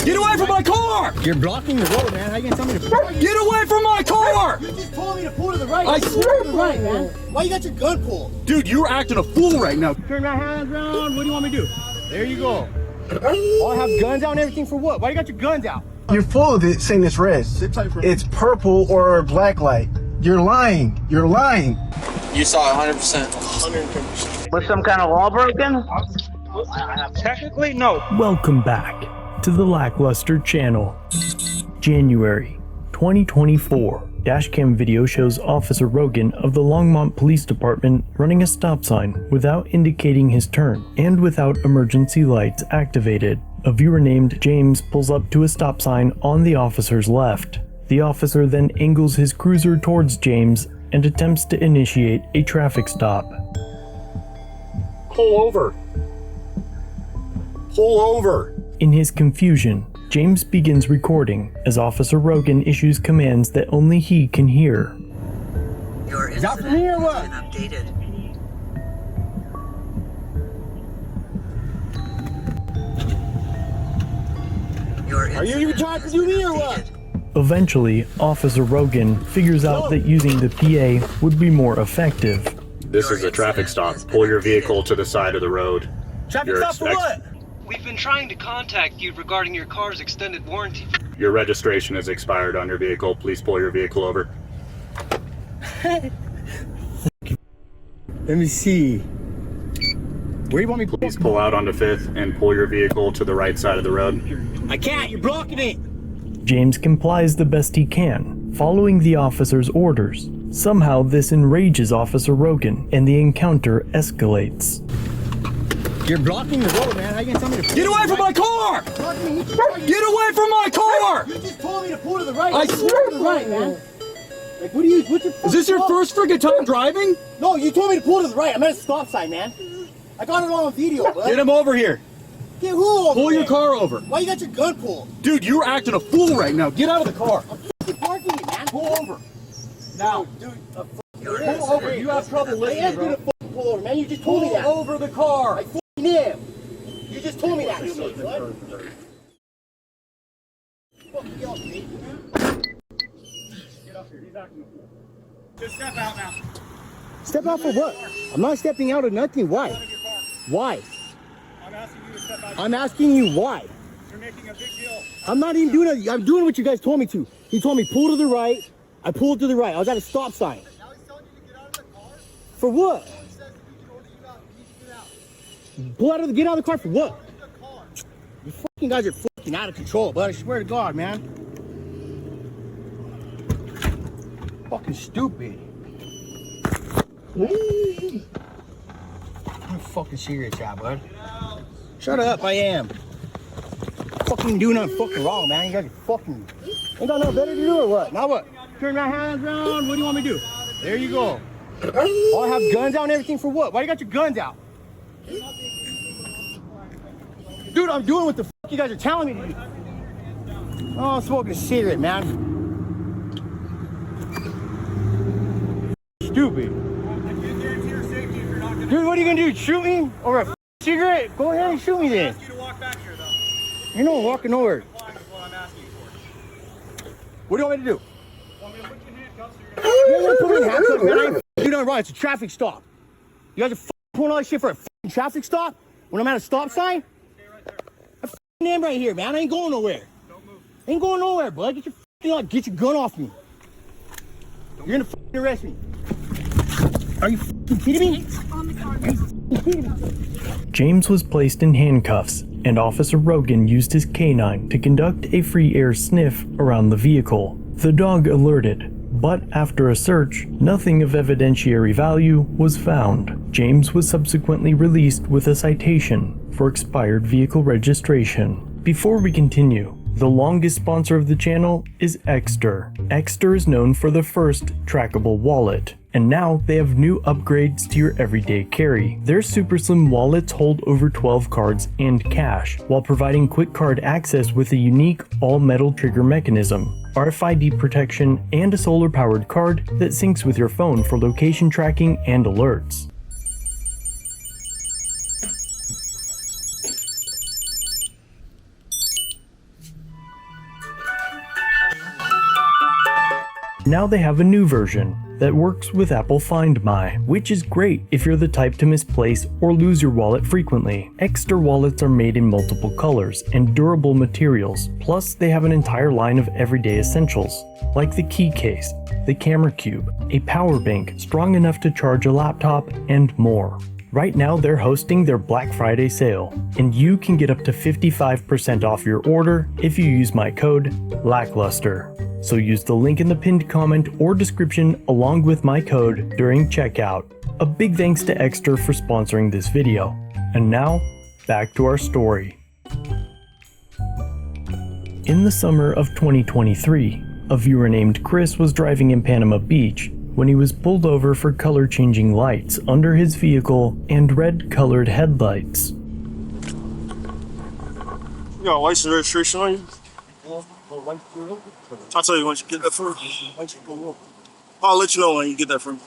Get away from my car! You're blocking the road, man. How you gonna tell me to... Get away from my car! You just told me to pull to the right. I swear to the right, man. Why you got your gun pulled? Dude, you're acting a fool right now. Turn my hands around. What do you want me to do? There you go. Oh, I have guns out and everything for what? Why you got your guns out? You're full of it saying it's red. It's purple or black light. You're lying. You're lying. You saw 100%. 110%. Was some kind of law broken? Technically, no. Welcome back to the LackLuster channel. January 2024. Dashcam video shows Officer Rogan of the Longmont Police Department running a stop sign without indicating his turn and without emergency lights activated. A viewer named James pulls up to a stop sign on the officer's left. The officer then angles his cruiser towards James and attempts to initiate a traffic stop. Pull over. Pull over. In his confusion, James begins recording as Officer Rogan issues commands that only he can hear. Your Is that for me or what? updated. Are you even trying to do me or what? Eventually, Officer Rogan figures out that using the PA would be more effective. This is a traffic stop. Pull your vehicle to the side of the road. Traffic stop for what? We've been trying to contact you regarding your car's extended warranty. Your registration is expired on your vehicle. Please pull your vehicle over. Let me see. Where do you want me to Please pull out onto 5th and pull your vehicle to the right side of the road. I can't. You're blocking it. James complies the best he can, following the officer's orders. Somehow this enrages Officer Rogan, and the encounter escalates. You're blocking the road, man. How you gonna tell me to... Get away from my car! Get away from my car! You just told me to pull to the right. I swear to the right, man. Like, what do you... What's your... Is this your first freaking time driving? No, you told me to pull to the right. I'm at a stop sign, man. I got it on video, bud. Get him over here. Get who over Pull there? your car over. Why you got your gun pulled? Dude, you're acting a fool right now. Get out of the car. You're parking it, man. Pull over. Now, Dude, pull over. You have trouble I listening, am gonna bro. pull over, man. You just told me Pull that. over the car. I fucking am. You just told me that shit, bud. Fucking get off me. Get up here. He's acting a fool. Just step out now. Step out for what? I'm not stepping out of nothing. Why? Why? I'm asking you to step out. I'm asking you why. You're making a big deal. I'm not even doing it. I'm doing what you guys told me to. He told me pull to the right. I pulled to the right. I was at a stop sign. Now he's telling you to get out of the car. For what? He says he can order you out. You need to get out. Get out of the car for what? Get the car. You fucking guys are fucking out of control, but I swear to God, man. Fucking stupid. You fucking serious, yeah, bud. Shut up, I am. Fucking doing nothing fucking wrong, man. You guys are fucking... Ain't got no better to do or what? Now what? Turn my hands around. What do you want me to do? There you go. Oh, I have guns out and everything for what? Why you got your guns out? Dude, I'm doing what the fuck you guys are telling me to do. Oh, I'm smoking a cigarette, man. Stupid. Dude, what are you gonna do? Shoot me over a cigarette? Go ahead and shoot me then. You're not walking nowhere. What do you want me to do? You're gonna put me in handcuffs, man. You're not right. It's a traffic stop. You guys are pulling all this shit for a traffic stop when I'm at a stop sign? I am right here, man. I ain't going nowhere. Ain't going nowhere, bud. Get your gun off me. You're gonna arrest me. Are you kidding me? James was placed in handcuffs, and Officer Rogan used his canine to conduct a free air sniff around the vehicle. The dog alerted, but after a search, nothing of evidentiary value was found. James was subsequently released with a citation for expired vehicle registration. Before we continue, the longest sponsor of the channel is Exter. Exter is known for the first trackable wallet, and now they have new upgrades to your everyday carry. Their super slim wallets hold over 12 cards and cash, while providing quick card access with a unique all-metal trigger mechanism, RFID protection, and a solar-powered card that syncs with your phone for location tracking and alerts. Now they have a new version that works with Apple Find My, which is great if you're the type to misplace or lose your wallet frequently. Extra wallets are made in multiple colors and durable materials, plus they have an entire line of everyday essentials, like the key case, the camera cube, a power bank strong enough to charge a laptop, and more. Right now they're hosting their Black Friday sale, and you can get up to 55% off your order if you use my code LackLuster. So use the link in the pinned comment or description along with my code during checkout. A big thanks to Extra for sponsoring this video. And now, back to our story. In the summer of 2023, a viewer named Chris was driving in Panama Beach when he was pulled over for color-changing lights under his vehicle and red-colored headlights. You got a license and registration on you? I'll tell you once you get that from me. I'll let you know when you get that from me.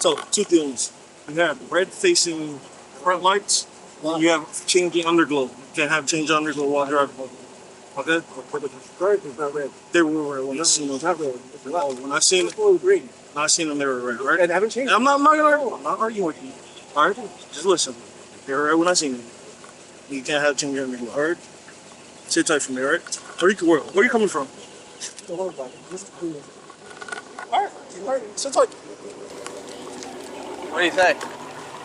So, two things. You have red-facing front lights, and you have changing underglow. You can't have change underglow while driving. Okay? They were red when I seen them. When I seen them, they were red, right? And haven't changed. I'm not arguing with you. All right? Just listen. They were red when I seen them. You can't have change underglow, all right? Sit tight for me, all right? Where are you coming from? All right. Sit tight. What do you say?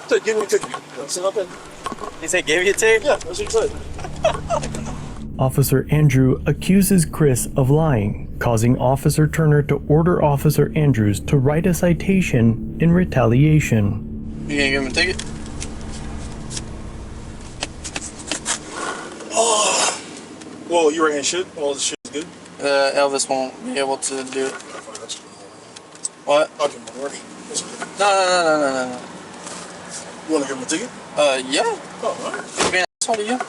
So give me a ticket. Sit up in. You say give you a ticket? Yeah, that's what you said. Officer Andrew accuses Chris of lying, causing Officer Turner to order Officer Andrews to write a citation in retaliation. You gonna give him a ticket? Oh. Well, you right-hand shit. All this shit is good. Elvis won't be able to do it. What? Okay, man. Work. No. You want to give him a ticket? Yeah. Oh, all right. He's being an asshole to you.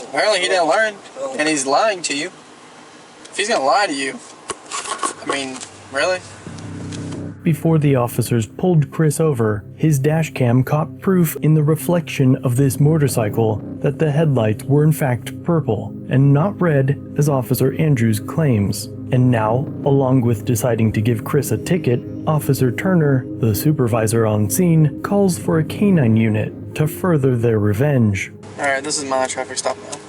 Apparently he didn't learn, and he's lying to you. If he's gonna lie to you, I mean, really? Before the officers pulled Chris over, his dashcam caught proof in the reflection of this motorcycle that the headlights were in fact purple and not red as Officer Andrews claims. And now, along with deciding to give Chris a ticket, Officer Turner, the supervisor on scene, calls for a canine unit to further their revenge. Alright, this is my traffic stop now.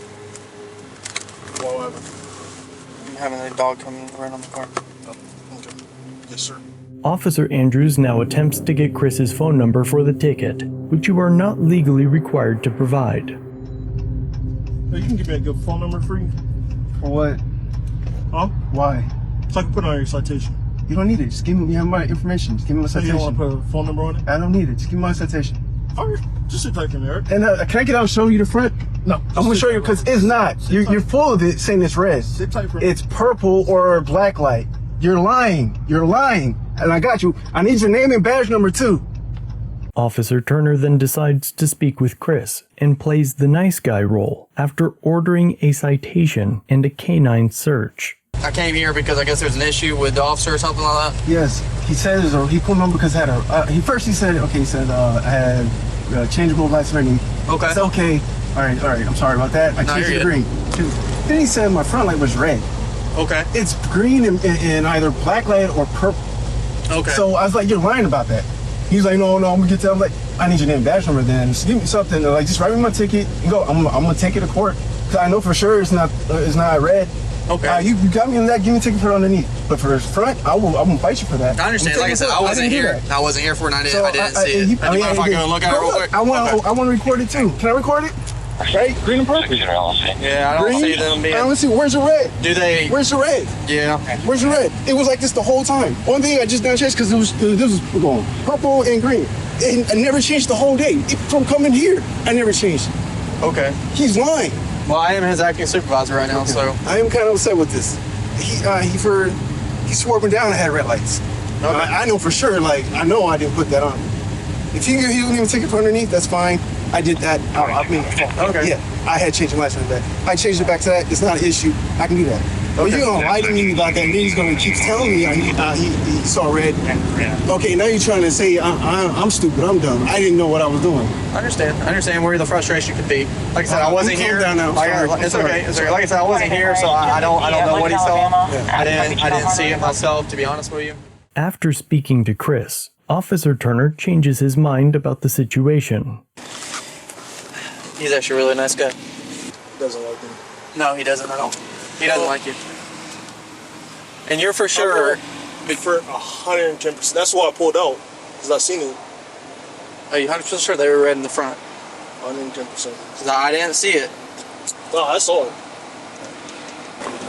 What happened? I'm having a dog come right on the car. Oh, okay. Yes, sir. Officer Andrews now attempts to get Chris's phone number for the ticket, which you are not legally required to provide. Hey, you can give me a good phone number for you? For what? Huh? Why? So I can put it on your citation. You don't need it. Just give me my information. Just give me my So you citation. don't want to put a phone number on it? I don't need it. Just give me my citation. All right. Just sit tight for me, all right? And can I get out and show you the front? No. I'm gonna show you because it's not. You're full of it saying it's red. Sit tight for me. It's purple or black light. You're lying. You're lying. And I got you. I need your name and badge number too. Officer Turner then decides to speak with Chris and plays the nice guy role after ordering a citation and a canine search. I came here because I guess there's an issue with the officer or something like that. Yes. He says he pulled me over because I had a. He said I had changeable lights underneath. Okay. I said okay. All right. I'm sorry about that. I changed it to green. Then he said my front light was red. Okay. It's green in either black light or purple. Okay. So I was like, you're lying about that. He's like, no, I'm gonna get to. I'm like, I need your name and badge number then. Just give me something. Like, just write me my ticket and go. I'm gonna take it to court because I know for sure it's not red. Okay. You got me on that. Give me a ticket for it underneath. But for his front, I'm gonna fight you for that. I understand. Like I said, I wasn't here. I wasn't here for it. And I didn't see it. Do you mind if I go and look at it real quick? I want to record it too. Can I record it? Right? Green and purple. Yeah, I don't see them being. I don't see. Where's the red? Do they? Where's the red? Yeah. Where's the red? It was like this the whole time. One thing I just done changed because this was going purple and green. And I never changed the whole day. From coming here, I never changed. Okay. He's lying. Well, I am his acting supervisor right now, so. I am kind of upset with this. He swore me down I had red lights. Okay. I know for sure, like, I know I didn't put that on. If he didn't even take it from underneath, that's fine. I did that. I mean, okay. Yeah, I had changed the lights on that. I changed it back to that. It's not an issue. I can do that. Well, you're gonna lie to me about that, and then he's gonna keep telling me he saw red. Okay, now you're trying to say I'm stupid, I'm dumb. I didn't know what I was doing. I understand where the frustration could be. Like I said, I wasn't here. Down now. It's okay. It's okay. Like I said, I wasn't here, so I don't know what he saw. I didn't see it myself, to be honest with you. After speaking to Chris, Officer Turner changes his mind about the situation. He's actually a really nice guy. Doesn't like him. No, he doesn't at all. He doesn't like you. And you're for sure. For 110%. That's why I pulled out, because I seen it. Are you 100% sure they were red in the front? 110%. Because I didn't see it. No, I saw it.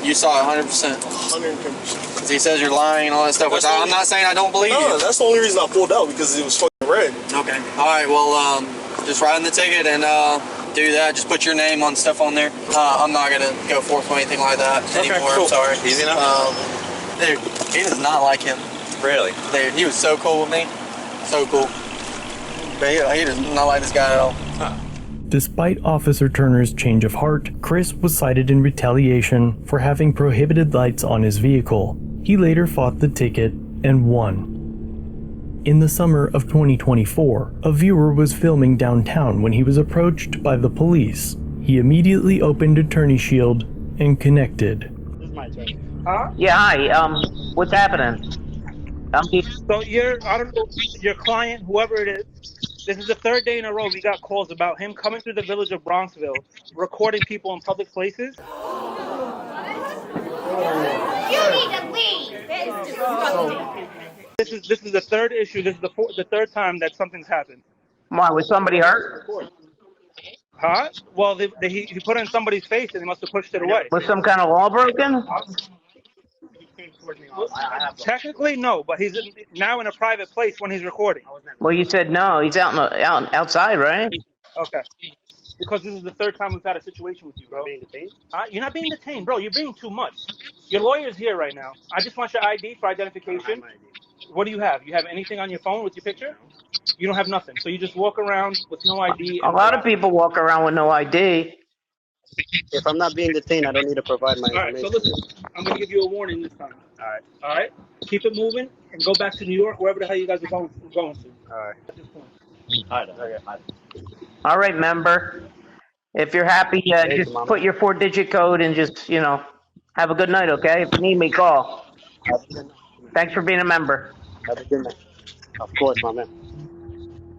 You saw it 100%. 110%. Because he says you're lying and all that stuff, which I'm not saying I don't believe you. No, that's the only reason I pulled out, because it was fucking red. Okay. All right, well, just write in the ticket and do that. Just put your name on stuff on there. I'm not going to go forth with anything like that anymore. Cool. I'm sorry. Easy enough? Dude, he does not like him. Really? Dude, he was so cool with me. So cool. But he does not like this guy at all. Despite Officer Turner's change of heart, Chris was cited in retaliation for having prohibited lights on his vehicle. He later fought the ticket and won. In the summer of 2024, a viewer was filming downtown when he was approached by the police. He immediately opened Attorney Shield and connected. This is my turn. Huh? Yeah, hi. What's happening? So I don't know, your client, whoever it is, this is the third day in a row we got calls about him coming through the village of Bronxville, recording people in public places. You need to leave. That is disgusting. This is the third issue. This is the third time that something's happened. Why, was somebody hurt? Huh? Well, he put it in somebody's face and he must have pushed it away. Was some kind of law broken? Technically, no, but he's now in a private place when he's recording. Well, you said no. He's outside, right? Okay. Because this is the third time we've had a situation with you, bro. You're not being detained, bro. You're being too much. Your lawyer's here right now. I just want your ID for identification. What do you have? You have anything on your phone with your picture? You don't have nothing. So you just walk around with no ID. A lot of people walk around with no ID. If I'm not being detained, I don't need to provide my information. All right, so listen, I'm going to give you a warning this time. All right? Keep it moving and go back to New York, wherever the hell you guys are going to. All right. At this point. All right, member. If you're happy, just put your 4-digit code and just, have a good night, okay? If you need me, call. Thanks for being a member. Have a good night. Of course, my man.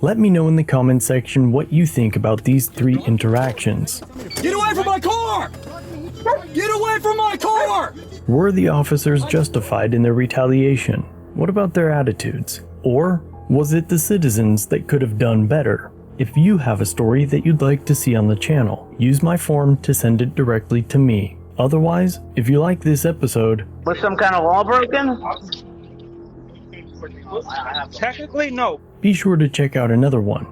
Let me know in the comment section what you think about these 3 interactions. Get away from my car! Get away from my car! Were the officers justified in their retaliation? What about their attitudes? Or was it the citizens that could have done better? If you have a story that you'd like to see on the channel, use my form to send it directly to me. Otherwise, if you like this episode... Was some kind of law broken? Technically, no. Be sure to check out another one,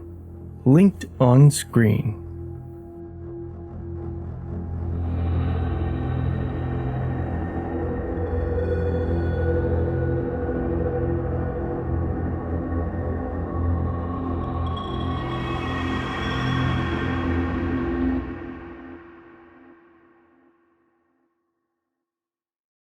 linked on screen.